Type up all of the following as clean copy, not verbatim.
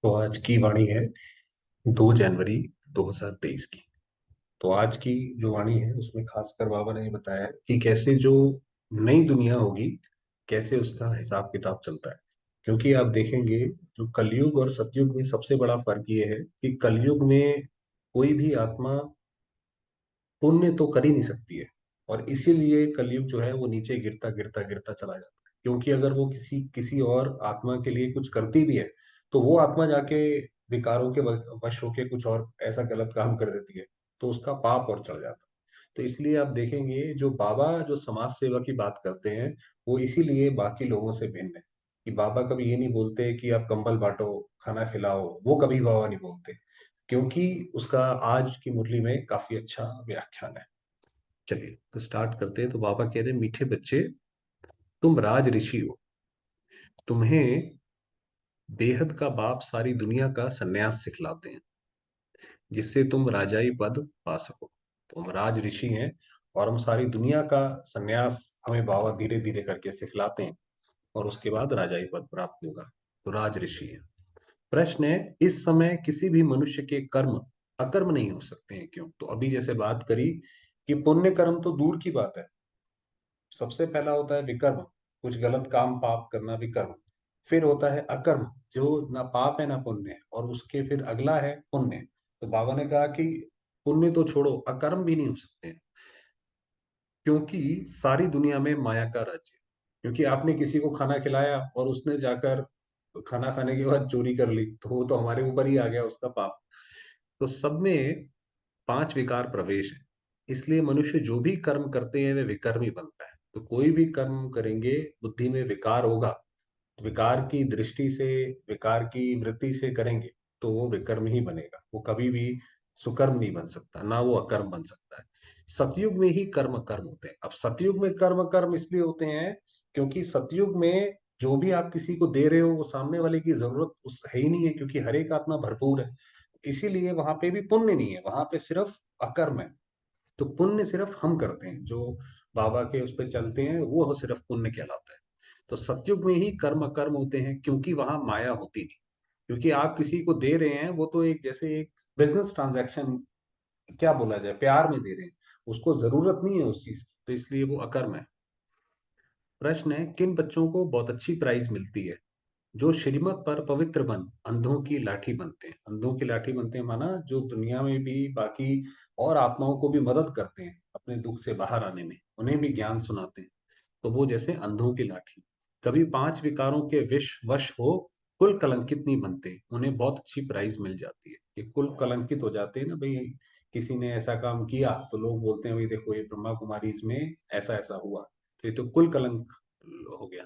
तो आज की वाणी है 2 जनवरी 2023 की। तो आज की जो वाणी है उसमें खासकर बाबा ने ये बताया है कि कैसे जो नई दुनिया होगी, कैसे उसका हिसाब किताब चलता है। क्योंकि आप देखेंगे जो कलयुग और सतयुग में सबसे बड़ा फर्क ये है कि कलयुग में कोई भी आत्मा पुण्य तो कर ही नहीं सकती है। और इसीलिए कलयुग जो है वो नीचे गिरता गिरता गिरता चला जाता है, क्योंकि अगर वो किसी किसी और आत्मा के लिए कुछ करती भी है तो वो आत्मा जाके विकारों के वश होके कुछ और ऐसा गलत काम कर देती है, तो उसका पाप और चढ़ जाता है। तो इसलिए आप देखेंगे जो बाबा जो समाज सेवा की बात करते हैं, वो इसीलिए बाकी लोगों से भिन्न है कि बाबा कभी ये नहीं बोलते कि आप कंबल बांटो, खाना खिलाओ, वो कभी बाबा नहीं बोलते, क्योंकि उसका आज की मुरली में काफी अच्छा व्याख्यान है। चलिए तो स्टार्ट करते हैं। तो बाबा कह रहे हैं, मीठे बच्चे, तुम राज ऋषि हो। तुम्हें बेहद का बाप सारी दुनिया का सन्यास सिखलाते हैं, जिससे तुम राजाई पद पा सको। तुम राज ऋषि हैं और हम सारी दुनिया का सन्यास हमें बाबा धीरे धीरे करके सिखलाते हैं, और उसके बाद राजाई पद प्राप्त होगा। तो राज ऋषि है। प्रश्न है, इस समय किसी भी मनुष्य के कर्म अकर्म नहीं हो सकते हैं, क्यों? तो अभी जैसे बात करी कि पुण्य कर्म तो दूर की बात है, सबसे पहला होता है विकर्म, कुछ गलत काम पाप करना विकर्म। फिर होता है अकर्म, जो ना पाप है ना पुण्य है, और उसके फिर अगला है पुण्य। तो बाबा ने कहा कि पुण्य तो छोड़ो, अकर्म भी नहीं हो सकते हैं, क्योंकि सारी दुनिया में माया का राज्य है। क्योंकि आपने किसी को खाना खिलाया और उसने जाकर खाना खाने के बाद चोरी कर ली, तो वो तो हमारे ऊपर ही आ गया उसका पाप। तो सब में 5 विकार प्रवेश है। इसलिए मनुष्य जो भी कर्म करते हैं वे विकर्म ही बनता है। तो कोई भी कर्म करेंगे, बुद्धि में विकार होगा, तो विकार की दृष्टि से, विकार की वृत्ति से करेंगे, तो वो विकर्म ही बनेगा। वो कभी भी सुकर्म नहीं बन सकता, ना वो अकर्म बन सकता है। सतयुग में ही कर्म कर्म होते हैं। अब सतयुग में कर्म कर्म इसलिए होते हैं क्योंकि सतयुग में जो भी आप किसी को दे रहे हो वो सामने वाले की जरूरत उस है ही नहीं है, क्योंकि हर एक आत्मा भरपूर है। इसीलिए वहां पे भी पुण्य नहीं है, वहां पे सिर्फ अकर्म है। तो पुण्य सिर्फ हम करते हैं, जो बाबा के उस पर चलते हैं वो सिर्फ पुण्य कहलाता है। तो सतयुग में ही कर्म अकर्म होते हैं, क्योंकि वहां माया होती थी। क्योंकि आप किसी को दे रहे हैं, वो तो एक जैसे एक बिजनेस ट्रांजैक्शन, क्या बोला जाए, प्यार में दे रहे हैं, उसको जरूरत नहीं है उस चीज की, तो इसलिए वो अकर्म है। प्रश्न है, किन बच्चों को बहुत अच्छी प्राइज मिलती है? जो श्रीमत पर पवित्र बन अंधों की लाठी बनते हैं। अंधों की लाठी बनते हैं माना जो दुनिया में भी बाकी और आत्माओं को भी मदद करते हैं अपने दुख से बाहर आने में, उन्हें भी ज्ञान सुनाते हैं। तो वो जैसे अंधों की लाठी। कभी 5 विकारों के विष वश हो, कुल कलंकित नहीं बनते, उन्हें बहुत अच्छी प्राइज मिल जाती है। कि कुल कलंकित हो जाते हैं ना भाई, किसी ने ऐसा काम किया तो लोग बोलते हैं भाई देखो ये ब्रह्मा कुमारी में ऐसा ऐसा हुआ, तो ये तो कुल कलंक हो गया।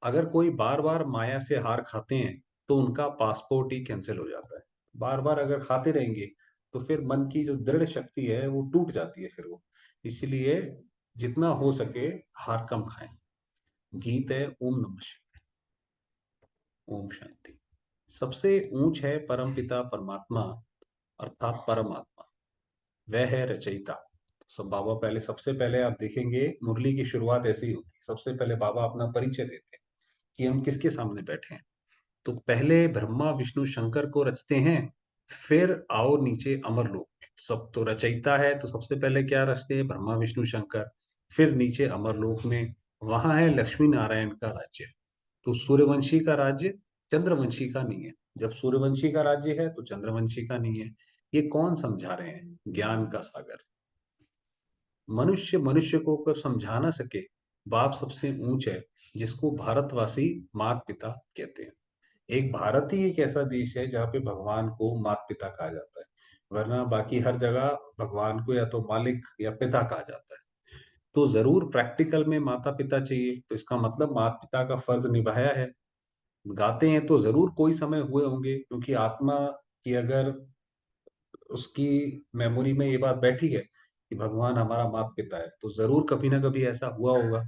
अगर कोई बार बार माया से हार खाते हैं तो उनका पासपोर्ट ही कैंसिल हो जाता है। बार बार अगर खाते रहेंगे तो फिर मन की जो दृढ़ शक्ति है वो टूट जाती है फिर वो। इसलिए जितना हो सके हार कम खाएं। गीत है ओम नमः शिवाय। ओम शांति। सबसे ऊंच है परम पिता परमात्मा, अर्थात परमात्मा। वह है रचयिता। सब बाबा पहले, सबसे पहले आप देखेंगे मुरली की शुरुआत ऐसी ही होती है। सबसे पहले बाबा अपना परिचय देते हैं कि हम किसके सामने बैठे हैं। तो पहले ब्रह्मा विष्णु शंकर को रचते हैं, फिर आओ नीचे अमरलोक में। सब तो रचयिता है, तो सबसे पहले क्या रचते हैं? ब्रह्मा विष्णु शंकर। फिर नीचे अमरलोक में, वहां है लक्ष्मी नारायण का राज्य। तो सूर्यवंशी का राज्य चंद्रवंशी का नहीं है। जब सूर्यवंशी का राज्य है तो चंद्रवंशी का नहीं है। ये कौन समझा रहे हैं? ज्ञान का सागर। मनुष्य मनुष्य को कर समझा ना सके, बाप सबसे ऊंच है, जिसको भारतवासी मात पिता कहते हैं। एक भारत ही एक ऐसा देश है जहाँ पे भगवान को माता पिता कहा जाता है, वरना बाकी हर जगह भगवान को या तो मालिक या पिता कहा जाता है। तो जरूर प्रैक्टिकल में माता पिता चाहिए, तो इसका मतलब माता पिता का फर्ज निभाया है। गाते हैं तो जरूर कोई समय हुए होंगे, क्योंकि आत्मा की अगर उसकी मेमोरी में ये बात बैठी है कि भगवान हमारा माता पिता है, तो जरूर कभी ना कभी ऐसा हुआ होगा,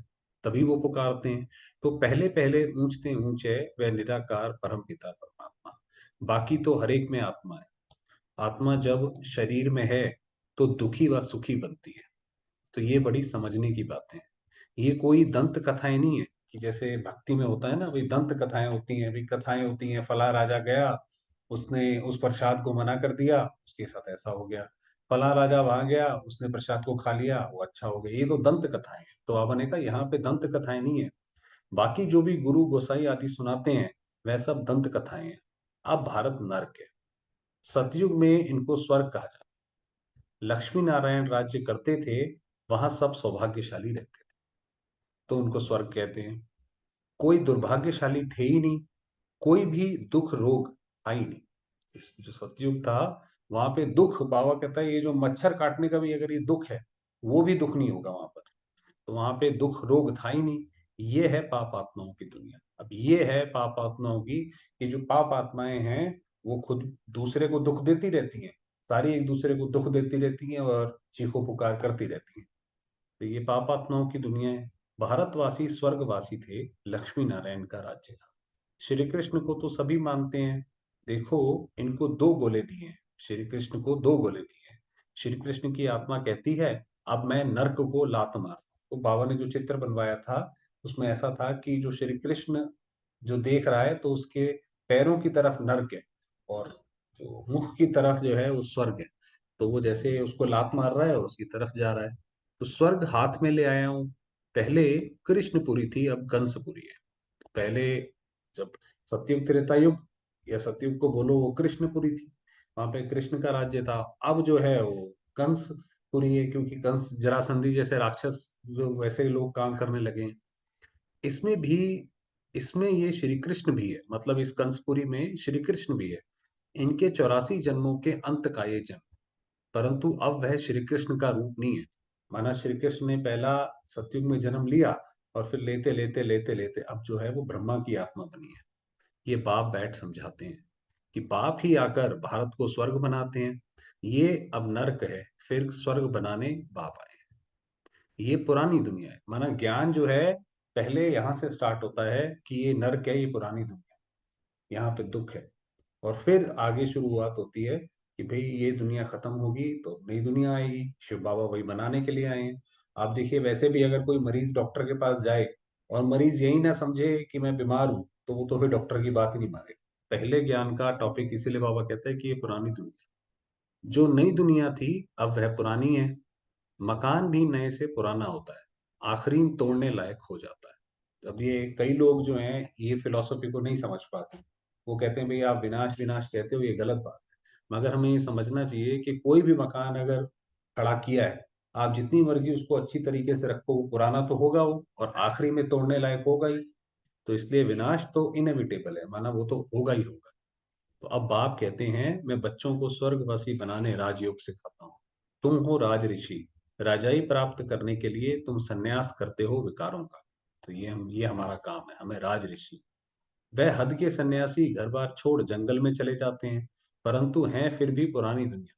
तभी वो पुकारते हैं। तो पहले पहले ऊंचते ऊंचे वह निराकार परम पिता परमात्मा। बाकी तो हर एक में आत्मा है। आत्मा जब शरीर में है तो दुखी व सुखी बनती है। तो ये बड़ी समझने की बातें हैं। ये कोई दंत कथाएं नहीं है कि जैसे भक्ति में होता है ना, भाई दंत कथाएं होती हैं, भाई कथाएं होती हैं, फला राजा गया उसने उस प्रसाद को मना कर दिया, उसके साथ ऐसा हो गया। फला राजा वहां गया, उसने प्रसाद को खा लिया, वो अच्छा हो गया। ये तो दंत कथाएं हैं। तो आपने कहा यहाँ पे दंत कथाएं नहीं है, बाकी जो भी गुरु गोसाई आदि सुनाते हैं वह सब दंत कथाएं हैं। अब भारत नर्क है। सतयुग में इनको स्वर्ग कहा जाता। लक्ष्मी नारायण राज्य करते थे, वहां सब सौभाग्यशाली रहते थे, तो उनको स्वर्ग कहते हैं। कोई दुर्भाग्यशाली थे ही नहीं, कोई भी दुख रोग था ही नहीं। इस जो सतयुग था, वहां पे दुख, बाबा कहता है ये जो मच्छर काटने का भी अगर ये दुख है, वो भी दुख नहीं होगा वहां पर। तो वहां पे दुख रोग था ही नहीं। ये है पाप आत्माओं की दुनिया। अब ये है पाप आत्माओं की, कि जो पाप आत्माएं हैं वो खुद दूसरे को दुख देती रहती हैं, सारी एक दूसरे को दुख देती रहती हैं और चीखो पुकार करती रहती हैं। तो ये पाप आत्माओं की दुनिया है। भारतवासी स्वर्गवासी थे, लक्ष्मी नारायण का राज्य था। श्री कृष्ण को तो सभी मानते हैं। देखो, इनको दो गोले दिए हैं, श्री कृष्ण को दो गोले दिए हैं। श्री कृष्ण की आत्मा कहती है अब मैं नर्क को लात मार। तो बाबा ने जो चित्र बनवाया था उसमें ऐसा था कि जो श्री कृष्ण जो देख रहा है तो उसके पैरों की तरफ नर्क है, और जो मुख की तरफ जो है वो स्वर्ग है। तो वो जैसे उसको लात मार रहा है और उसकी तरफ जा रहा है। तो स्वर्ग हाथ में ले आया हूँ। पहले कृष्णपुरी थी, अब कंसपुरी है। पहले जब सतयुग त्रेता युग, या सतयुग को बोलो, वो कृष्णपुरी थी, वहां पे कृष्ण का राज्य था। अब जो है वो कंसपुरी है, क्योंकि कंस जरासंधि जैसे राक्षस जो वैसे ही लोग काम करने लगे हैं। इसमें भी, इसमें ये श्री कृष्ण भी है, मतलब इस कंसपुरी में श्री कृष्ण भी है। इनके 84 जन्मों के अंत का ये जन्म, परंतु अब वह श्री कृष्ण का रूप नहीं है। माना श्री कृष्ण ने पहला सतयुग में जन्म लिया, और फिर लेते लेते लेते लेते अब जो है वो ब्रह्मा की आत्मा बनी है। ये बाप बैठ समझाते हैं कि बाप ही आकर भारत को स्वर्ग बनाते हैं। ये अब नर्क है, फिर स्वर्ग बनाने बाप आए। ये पुरानी दुनिया है। माना ज्ञान जो है पहले यहाँ से स्टार्ट होता है कि ये नर्क है, ये पुरानी दुनिया, यहाँ पे दुख है। और फिर आगे शुरुआत होती है कि भाई ये दुनिया खत्म होगी तो नई दुनिया आएगी। शिव बाबा वही बनाने के लिए आए हैं। आप देखिए, वैसे भी अगर कोई मरीज डॉक्टर के पास जाए और मरीज यही ना समझे कि मैं बीमार हूं, तो वो तो फिर डॉक्टर की बात ही नहीं माने। पहले ज्ञान का टॉपिक इसीलिए बाबा कहते हैं कि ये पुरानी दुनिया है। जो नई दुनिया थी अब वह पुरानी है। मकान भी नए से पुराना होता है, आखरीन तोड़ने लायक हो जाता है। अब ये कई लोग जो हैं ये फिलॉसफी को नहीं समझ पाते। वो कहते हैं भाई आप विनाश विनाश कहते हो, ये गलत बात है। मगर हमें ये समझना चाहिए कि कोई भी मकान अगर खड़ा किया है, आप जितनी मर्जी उसको अच्छी तरीके से रखो, वो पुराना तो होगा वो, और आखिरी में तोड़ने लायक होगा ही। तो इसलिए विनाश तो इनएविटेबल है, माना वो तो होगा ही होगा। तो अब बाप कहते हैं मैं बच्चों को स्वर्गवासी बनाने राजयोग सिखाता हूँ। तुम हो राज ऋषि, राजाई प्राप्त करने के लिए तुम संन्यास करते हो विकारों का। तो ये हमारा काम है, हमें राज ऋषि। वह हद के सन्यासी घर बार छोड़ जंगल में चले जाते हैं, परंतु हैं फिर भी पुरानी दुनिया में।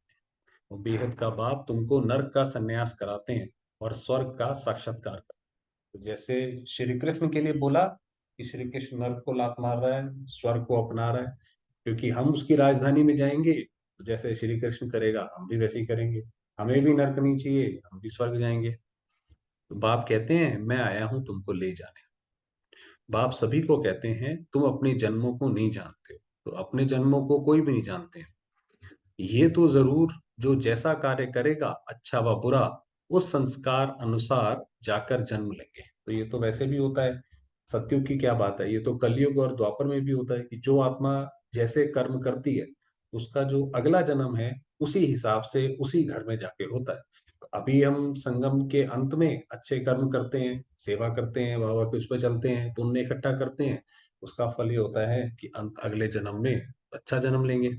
वो बेहद का बाप तुमको नर्क का संन्यास कराते हैं और स्वर्ग का साक्षात्कार कराते हैं। तो जैसे श्री कृष्ण के लिए बोला कि श्री कृष्ण नर्क को लात मार रहा है, स्वर्ग को अपना रहा है, क्योंकि हम उसकी राजधानी में जाएंगे तो जैसे श्री कृष्ण करेगा हम भी वैसे ही करेंगे। हमें भी नर्क नहीं चाहिए, हम भी स्वर्ग जाएंगे। तो बाप कहते हैं मैं आया हूं तुमको ले जाने। बाप सभी को कहते हैं तुम अपने जन्मों को नहीं जानते हो। तो अपने जन्मों को कोई भी नहीं जानते हैं। ये तो जरूर, जो जैसा कार्य करेगा अच्छा व बुरा, उस संस्कार अनुसार जाकर जन्म लेंगे। तो ये तो वैसे भी होता है। सतयुग की क्या बात है, ये तो कलयुग और द्वापर में भी होता है कि जो आत्मा जैसे कर्म करती है, उसका जो अगला जन्म है उसी हिसाब से उसी घर में जाके होता है। तो अभी हम संगम के अंत में अच्छे कर्म करते हैं, सेवा करते हैं, बाबा के उस पर चलते हैं, पुण्य इकट्ठा करते हैं। उसका फल ये होता है कि अंत अगले जन्म में अच्छा जन्म लेंगे।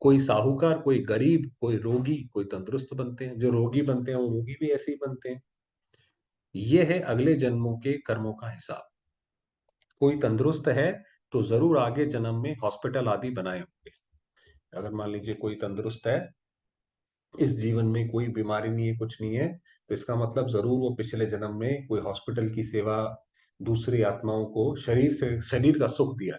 कोई साहूकार, कोई गरीब, कोई रोगी, कोई तंदुरुस्त बनते हैं। जो रोगी बनते हैं वो रोगी भी ऐसे ही बनते हैं। ये है अगले जन्मों के कर्मों का हिसाब। कोई तंदुरुस्त है तो जरूर आगे जन्म में हॉस्पिटल आदि बनाए होंगे। अगर मान लीजिए कोई तंदुरुस्त है, इस जीवन में कोई बीमारी नहीं है, कुछ नहीं है, तो इसका मतलब जरूर वो पिछले जन्म में कोई हॉस्पिटल की सेवा, दूसरी आत्माओं को शरीर से शरीर का सुख दिया।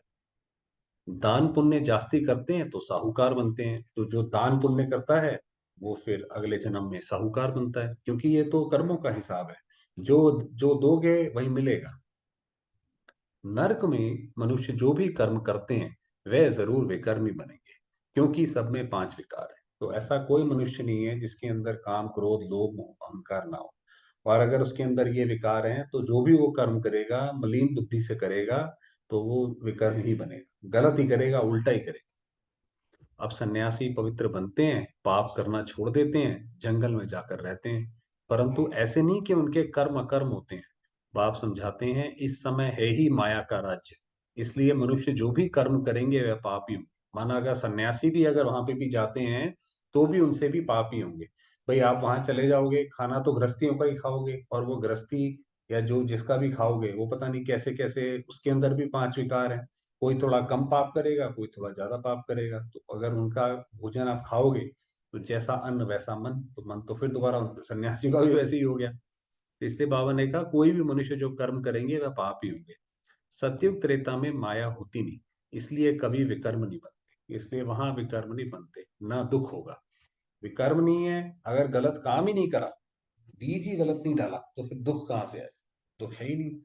दान पुण्य जास्ती करते हैं तो साहूकार बनते हैं। तो जो दान पुण्य करता है वो फिर अगले जन्म में साहूकार बनता है, क्योंकि ये तो कर्मों का हिसाब है। जो जो दोगे वही मिलेगा। नर्क में मनुष्य जो भी कर्म करते हैं वे जरूर विकर्मी बनेंगे, क्योंकि सब में पांच विकार है। तो ऐसा कोई मनुष्य नहीं है जिसके अंदर काम, क्रोध, लोभ, मोह, अहंकार ना हो। और अगर उसके अंदर ये विकार हैं तो जो भी वो कर्म करेगा मलिन बुद्धि से करेगा, तो वो विकर्म ही बनेगा, गलत ही करेगा, उल्टा ही करेगा। अब सन्यासी पवित्र बनते हैं, पाप करना छोड़ देते हैं, जंगल में जाकर रहते हैं। परंतु ऐसे नहीं कि उनके कर्म अकर्म होते हैं। बाप समझाते हैं इस समय है ही माया का राज्य, इसलिए मनुष्य जो भी कर्म करेंगे वह पाप ही होंगे। माना अगर सन्यासी भी अगर वहां पे भी जाते हैं तो भी उनसे भी पाप ही होंगे। भाई आप वहां चले जाओगे, खाना तो गृहस्थियों का ही खाओगे, और वो गृहस्थी या जो जिसका भी खाओगे वो पता नहीं कैसे कैसे, उसके अंदर भी पांच विकार हैं। कोई थोड़ा कम पाप करेगा, कोई थोड़ा ज्यादा पाप करेगा। तो अगर उनका भोजन आप खाओगे तो जैसा अन्न वैसा मन, तो मन तो फिर दोबारा सन्यासी का भी वैसे ही हो गया। तो इसलिए बाबा ने कहा कोई भी मनुष्य जो कर्म करेंगे वह पाप ही होंगे। सतयुग त्रेता में माया होती नहीं, इसलिए कभी विकर्म नहीं बनते, इसलिए वहां विकर्म नहीं बनते, ना दुख होगा। विकर्म नहीं है, अगर गलत काम ही नहीं करा, बीज ही गलत नहीं डाला, तो फिर दुख कहाँ से आए? दुख है ही नहीं।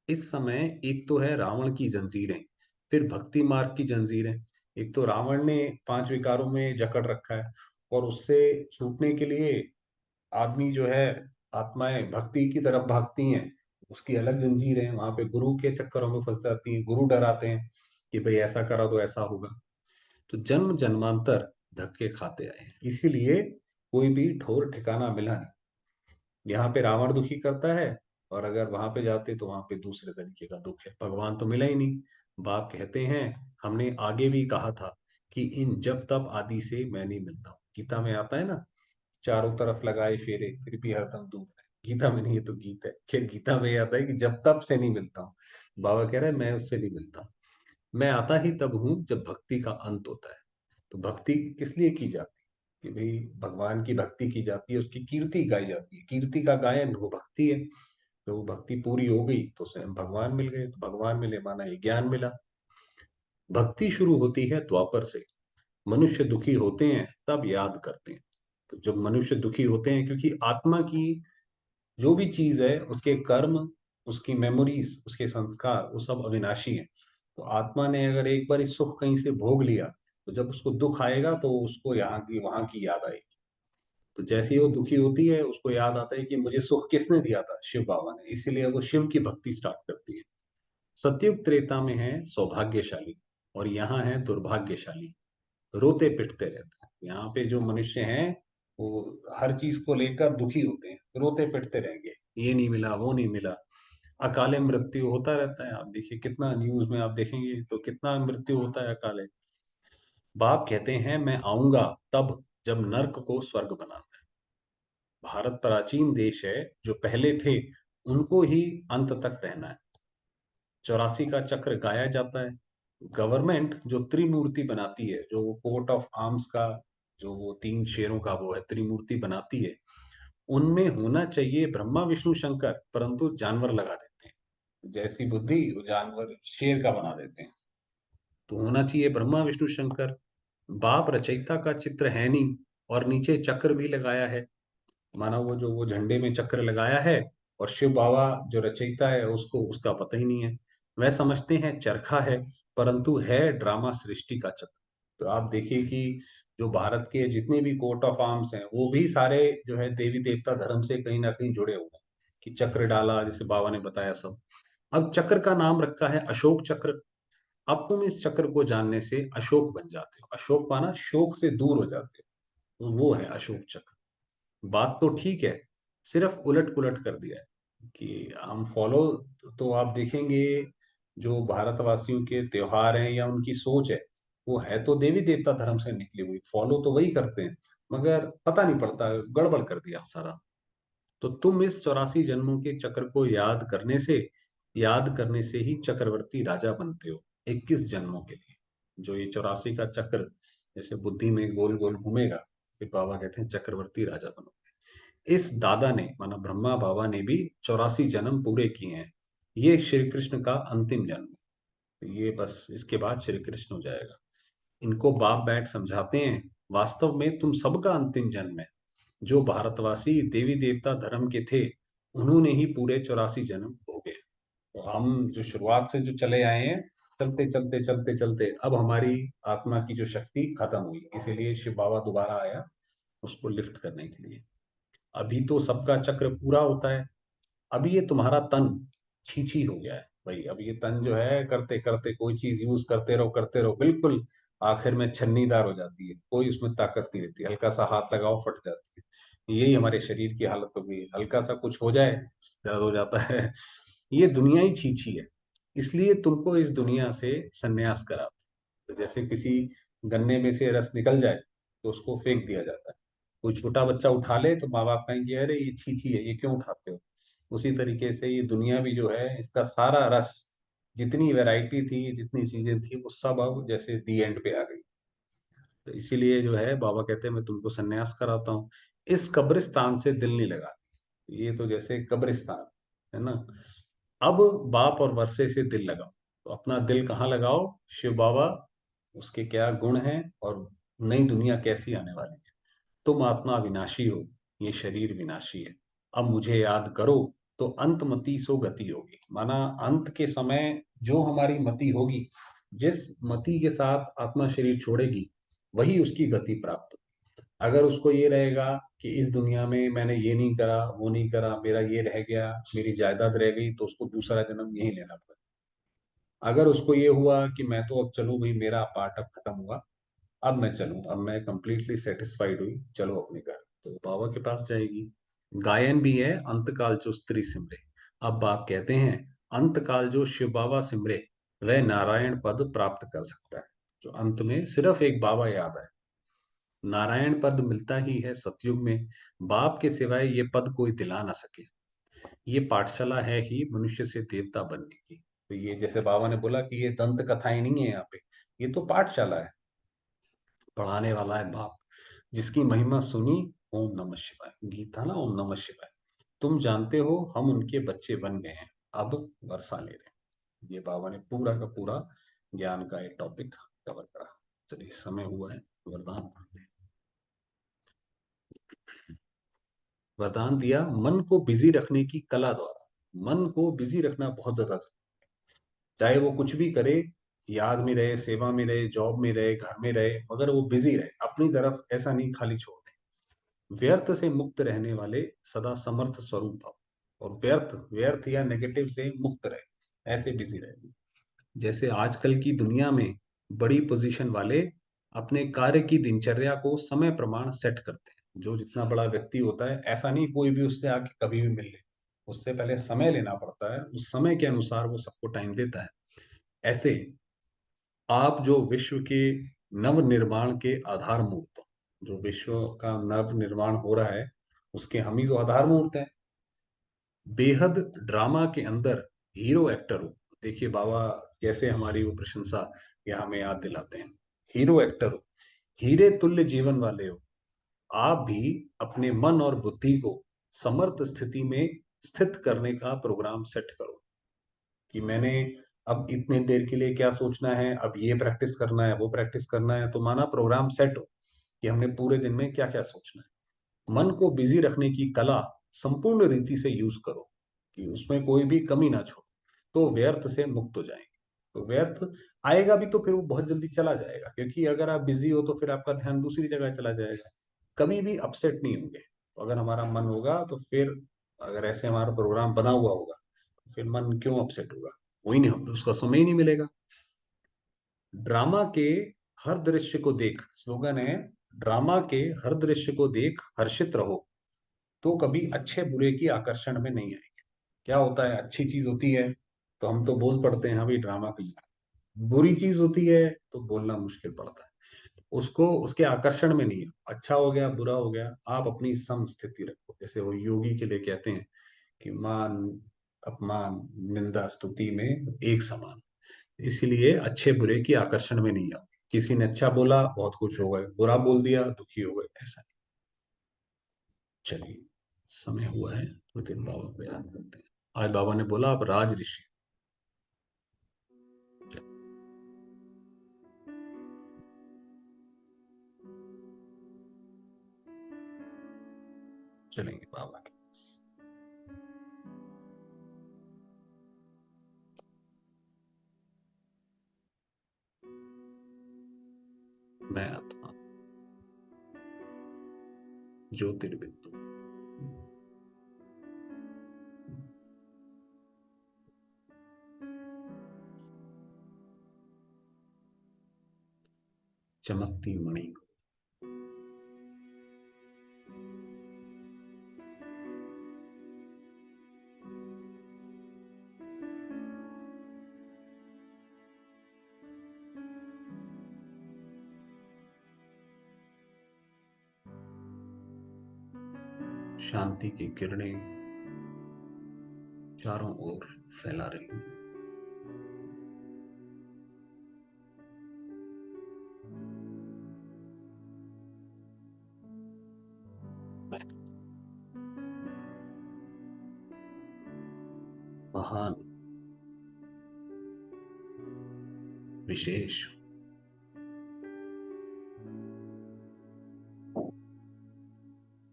इस समय एक तो है रावण की जंजीरें, फिर भक्ति मार्ग की जंजीरें। एक तो रावण ने पांच विकारों में जकड़ रखा है, और उससे छूटने के लिए आदमी जो है, आत्माएं भक्ति की तरफ भागती हैं, उसकी अलग जंजीर है। वहां पे गुरु के चक्करों में फंस जाती हैं, गुरु डराते हैं कि भाई ऐसा करा तो ऐसा होगा। तो जन्म जन्मांतर धक्के खाते आए हैं, इसीलिए कोई भी ठोर ठिकाना मिला नहीं। यहाँ पे रावण दुखी करता है, और अगर वहां पे जाते तो वहां पे दूसरे तरीके का दुख है, भगवान तो मिला ही नहीं। बाप कहते हैं हमने आगे भी कहा था कि इन जब तब आदि से मैं नहीं मिलता हूँ। गीता में आता है ना, चारों तरफ लगाए फेरे फिर भी हरदम दूर है। गीता में नहीं, है तो गीत है, फिर गीता में ये आता है कि जब तब से नहीं मिलता हूँ। बाबा कह रहे हैं मैं उससे नहीं मिलता हूँ। मैं आता ही तब हूँ जब भक्ति का अंत होता है। तो भक्ति किस लिए की जाती है? कि भाई भगवान की भक्ति की जाती है, उसकी कीर्ति गाई जाती है, कीर्ति का गायन वो भक्ति है। तो वो भक्ति पूरी हो गई तो स्वयं भगवान मिल गए, तो भगवान मिले माना ये ज्ञान मिला। भक्ति शुरू होती है द्वापर से। मनुष्य दुखी होते हैं तब याद करते हैं। तो जब मनुष्य दुखी होते हैं, क्योंकि आत्मा की जो भी चीज है, उसके कर्म, उसकी मेमोरीज, उसके संस्कार, वो सब अविनाशी है। तो आत्मा ने अगर एक बार इस सुख कहीं से भोग लिया, तो जब उसको दुख आएगा तो उसको यहाँ की वहां की याद आएगी। तो जैसे ही वो दुखी होती है उसको याद आता है कि मुझे सुख किसने दिया था, शिव बाबा ने, इसीलिए वो शिव की भक्ति स्टार्ट करती है। सतयुग त्रेता में है सौभाग्यशाली, और यहाँ है दुर्भाग्यशाली, रोते पिटते रहते हैं। यहाँ पे जो मनुष्य हैं वो हर चीज को लेकर दुखी होते हैं, रोते पिटते रहेंगे, ये नहीं मिला, वो नहीं मिला। अकाले मृत्यु होता रहता है, आप देखिए कितना न्यूज में आप देखेंगे तो कितना मृत्यु होता है अकाले। बाप कहते हैं मैं आऊंगा तब जब नर्क को स्वर्ग बनाना है। भारत प्राचीन देश है, जो पहले थे उनको ही अंत तक रहना है। 84 का चक्र गाया जाता है। गवर्नमेंट जो त्रिमूर्ति बनाती है, जो वो कोट ऑफ आर्म्स का, जो वो तीन शेरों का वो है त्रिमूर्ति बनाती है, उनमें होना चाहिए ब्रह्मा विष्णु शंकर, परंतु जानवर लगा देते हैं। जैसी बुद्धि वो जानवर शेर का बना देते हैं। तो होना चाहिए ब्रह्मा विष्णु शंकर। बाप रचयिता का चित्र है नहीं, और नीचे चक्र भी लगाया है। माना वो जो वो झंडे में चक्र लगाया है, और शिव बाबा जो रचयिता है उसको उसका पता ही नहीं है। वह समझते हैं चरखा है, परंतु है ड्रामा सृष्टि का चक्र। तो आप देखिए कि जो भारत के जितने भी कोट ऑफ आर्म्स हैं वो भी सारे जो है देवी देवता धर्म से कहीं ना कहीं जुड़े हुए हैं। कि चक्र डाला, जैसे बाबा ने बताया सब। अब चक्र का नाम रखा है अशोक चक्र। अब तुम इस चक्र को जानने से अशोक बन जाते हो, अशोक माना शोक से दूर हो जाते हो, तो वो है अशोक चक्र। बात तो ठीक है, सिर्फ उलट पुलट कर दिया है कि हम फॉलो। तो आप देखेंगे जो भारतवासियों के त्योहार हैं या उनकी सोच है, वो है तो देवी देवता धर्म से निकली हुई, फॉलो तो वही करते हैं, मगर पता नहीं पड़ता, गड़बड़ कर दिया सारा। तो तुम इस 84 जन्मों के चक्र को याद करने से ही चक्रवर्ती राजा बनते हो, 21 जन्मों के लिए। जो ये 84 का चक्र जैसे बुद्धि में गोल गोल घूमेगा, फिर बाबा कहते हैं चक्रवर्ती राजा बनो। इस दादा ने माना ब्रह्मा बाबा ने भी 84 जन्म पूरे किए हैं। ये श्री कृष्ण का अंतिम जन्म। तो ये बस इसके बाद श्री कृष्ण हो जाएगा। इनको बाप बैठ समझाते हैं वास्तव में तुम सबका अंतिम जन्म है। जो भारतवासी देवी देवता धर्म के थे, उन्होंने ही पूरे 84 जन्म भोगे। तो हम जो शुरुआत से जो चले आए हैं, चलते चलते चलते चलते अब हमारी आत्मा की जो शक्ति खत्म हुई, इसीलिए शिव बाबा दोबारा आया उसको लिफ्ट करने के लिए। अभी तो सबका चक्र पूरा होता है, अभी ये तुम्हारा तन छीछी हो गया है भाई। अब ये तन जो है करते करते कोई चीज यूज करते रहो बिल्कुल, आखिर में छन्नीदार हो जाती है, कोई उसमें ताकत नहीं रहती, हल्का सा हाथ लगाओ फट जाती है। यही हमारे शरीर की हालत हो गई, हल्का सा कुछ हो जाए दर्द हो जाता है। ये दुनिया ही छीछी है, इसलिए तुमको इस दुनिया से संन्यास करा। तो जैसे किसी गन्ने में से रस निकल जाए तो उसको फेंक दिया जाता है, कोई छोटा बच्चा उठा ले तो माँ बाप कहेंगे अरे ये छी है, ये क्यों उठाते हो। उसी तरीके से ये दुनिया भी जो है, इसका सारा रस, जितनी वैरायटी थी जितनी चीजें थी वो सब अब जैसे दी एंड पे आ गई। तो इसीलिए जो है बाबा कहते हैं मैं तुमको सन्यास कराता हूँ, इस कब्रिस्तान से दिल नहीं लगा। ये तो जैसे कब्रिस्तान है ना। अब बाप और वर्षे से दिल लगाओ, तो अपना दिल कहाँ लगाओ, शिव बाबा, उसके क्या गुण हैं और नई दुनिया कैसी आने वाली है। तुम आत्मा विनाशी हो, ये शरीर विनाशी है, अब मुझे याद करो तो अंत मति सो गति होगी। माना अंत के समय जो हमारी मति होगी, जिस मति के साथ आत्मा शरीर छोड़ेगी वही उसकी गति प्राप्त होगी। अगर उसको ये रहेगा कि इस दुनिया में मैंने ये नहीं करा वो नहीं करा, मेरा ये रह गया, मेरी जायदाद रह गई, तो उसको दूसरा जन्म यही लेना पड़ेगा। अगर उसको ये हुआ कि मैं तो अब चलूं भाई, मेरा पार्ट अब खत्म हुआ, अब मैं चलूं, अब मैं कंप्लीटली सेटिस्फाइड हुई, चलो अपने घर, तो बाबा के पास जाएगी। गायन भी है अंतकाल जो स्त्री सिमरे। अब बाप कहते हैं अंतकाल जो शिव बाबा सिमरे वह नारायण पद प्राप्त कर सकता है। जो अंत में सिर्फ एक बाबा याद आए, नारायण पद मिलता ही है सतयुग में, बाप के सिवाय ये पद कोई दिला ना सके। ये पाठशाला है ही मनुष्य से देवता बनने की। तो ये जैसे बाबा ने बोला कि ये दंत कथाएं नहीं है यहाँ पे, ये तो पाठशाला है, पढ़ाने वाला है बाप, जिसकी महिमा सुनी। ओम नमः शिवाय गीत था ना, ओम नमः शिवाय। तुम जानते हो हम उनके बच्चे बन गए हैं, अब वर्षा ले रहे हैं। ये बाबा ने पूरा का पूरा ज्ञान का एक टॉपिक कवर करा। चलिए समय हुआ है, वरदान पढ़ते हैं। वरदान दिया मन को बिजी रखने की कला द्वारा। मन को बिजी रखना बहुत ज्यादा जरूरी है। चाहे वो कुछ भी करे, याद में रहे, सेवा में रहे, जॉब में रहे, घर में रहे, मगर वो बिजी रहे अपनी तरफ, ऐसा नहीं खाली छोड़ दे। व्यर्थ से मुक्त रहने वाले सदा समर्थ स्वरूप भव, और व्यर्थ व्यर्थ या नेगेटिव से मुक्त रहे, ऐसे बिजी रहे। जैसे आजकल की दुनिया में बड़ी पोजीशन वाले अपने कार्य की दिनचर्या को समय प्रमाण सेट करते हैं। जो जितना बड़ा व्यक्ति होता है, ऐसा नहीं कोई भी उससे आके कभी भी मिल ले, उससे पहले समय लेना पड़ता है, उस समय के अनुसार वो सबको टाइम देता है। ऐसे आप जो विश्व के नव निर्माण के आधार मूर्त हो, जो विश्व का नव निर्माण हो रहा है उसके हम ही तो आधार मूर्त हैं। बेहद ड्रामा के अंदर हीरो एक्टर हो। देखिए बाबा कैसे हमारी वो प्रशंसा या हमें याद दिलाते हैं, हीरो एक्टर हो, हीरे तुल्य जीवन वाले हो। आप भी अपने मन और बुद्धि को समर्थ स्थिति में स्थित करने का प्रोग्राम सेट करो कि मैंने अब इतने देर के लिए क्या सोचना है, अब ये प्रैक्टिस करना है, वो प्रैक्टिस करना है। तो माना प्रोग्राम सेट हो कि हमने पूरे दिन में क्या क्या सोचना है। मन को बिजी रखने की कला संपूर्ण रीति से यूज करो कि उसमें कोई भी कमी ना छोड़ो, तो व्यर्थ से मुक्त हो जाएंगे। तो व्यर्थ आएगा भी तो फिर वो बहुत जल्दी चला जाएगा, क्योंकि अगर आप बिजी हो तो फिर आपका ध्यान दूसरी जगह चला जाएगा। कभी भी अपसेट नहीं होंगे, तो अगर हमारा मन होगा तो फिर, अगर ऐसे हमारा प्रोग्राम बना हुआ होगा तो फिर मन क्यों अपसेट होगा, वही नहीं होगा, उसका समय ही नहीं मिलेगा। ड्रामा के हर दृश्य को देख, स्लोगन है, ड्रामा के हर दृश्य को देख हर्षित रहो, तो कभी अच्छे बुरे की आकर्षण में नहीं आएंगे। क्या होता है, अच्छी चीज होती है तो हम तो बोल पड़ते हैं हाँ भाई ड्रामा कहीं, बुरी चीज होती है तो बोलना मुश्किल पड़ता है। उसको उसके आकर्षण में नहीं है, अच्छा हो गया बुरा हो गया, आप अपनी सम स्थिति रखो। जैसे वो योगी के लिए कहते हैं कि मान अपमान निंदा स्तुति में एक समान। इसलिए अच्छे बुरे की आकर्षण में नहीं आओ। किसी ने अच्छा बोला बहुत खुश हो गए, बुरा बोल दिया दुखी हो गए, ऐसा नहीं। चलिए समय हुआ है, तो दिन बाबा को याद करते हैं। आज बाबा ने बोला आप राज ऋषि। चलेंगे बाबा के पास। मैं आत्मा ज्योतिर्बिंदु, चमकती मणि, शांति की किरणें चारों ओर फैला रही हूं। मैं महान, विशेष,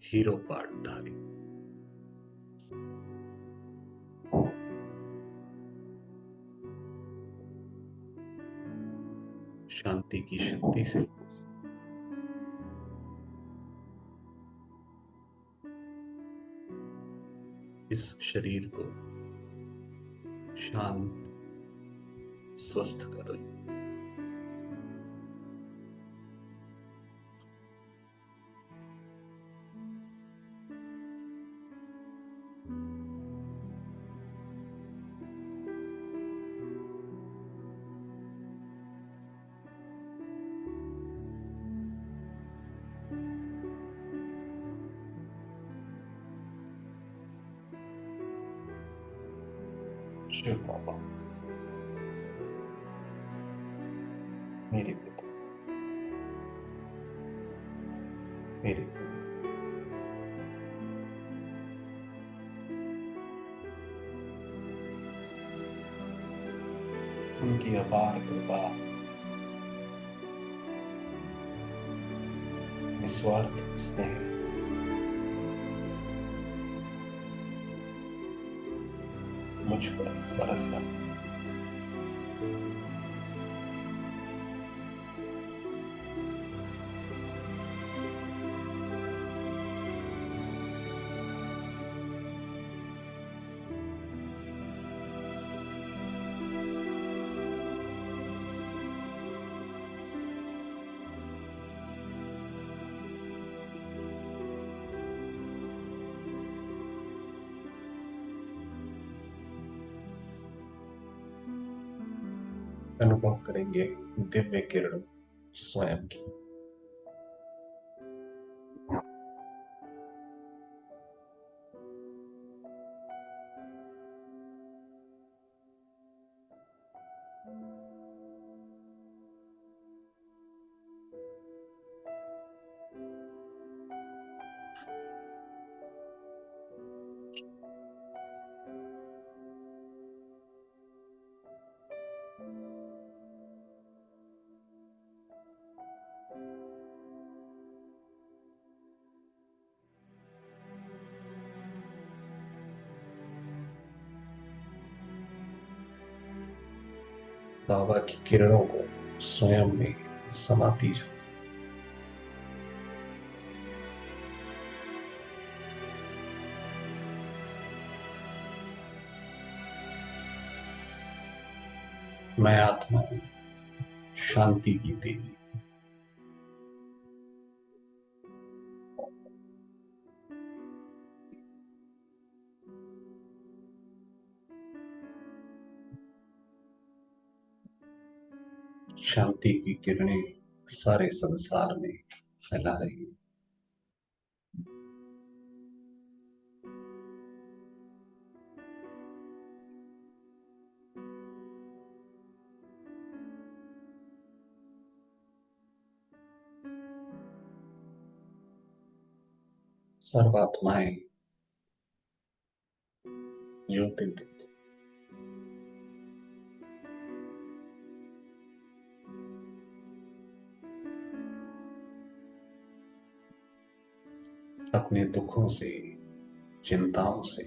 हीरो पार्टधारी, शांति की शक्ति से इस शरीर को शांत, स्वस्थ कर रही हूं। शिव बाबा, मेरे पिता, मेरे गुरु, उनकी अपार कृपा, निस्वार्थ स्नेह मुझ पर बरस रहा है। अनुभव करेंगे दिव्य किरण स्वयं की। बाबा की किरणों को स्वयं में समाती जाती। मैं आत्मा हूं, शांति की देवी, शांति की किरणें सारे संसार में फैला रही हैं। सर्वात्माएं ज्योतिर्बिंदु, अपने दुखों से, चिंताओं से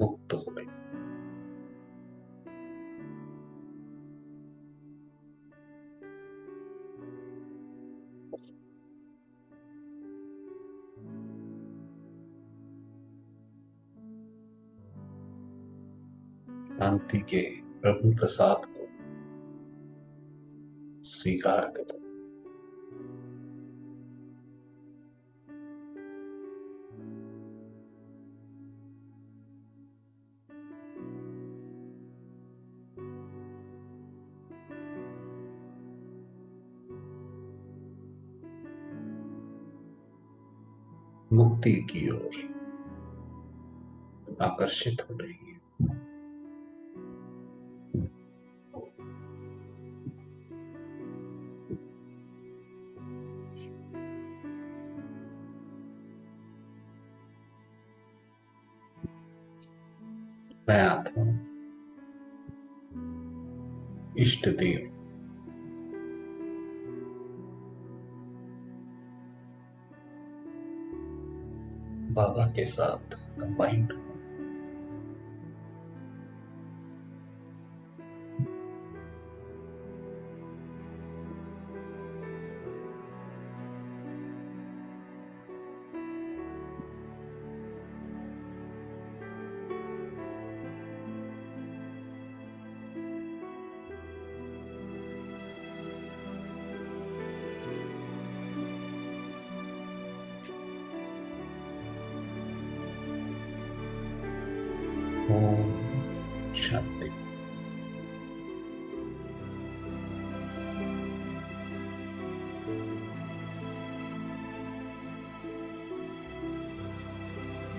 मुक्त हो गई। शांति के प्रभु प्रसाद को स्वीकार करो। मुक्ति की ओर आकर्षित हो रही है। मैं आत्मा इष्ट देव बाबा के साथ कंबाइंड ओम शांति।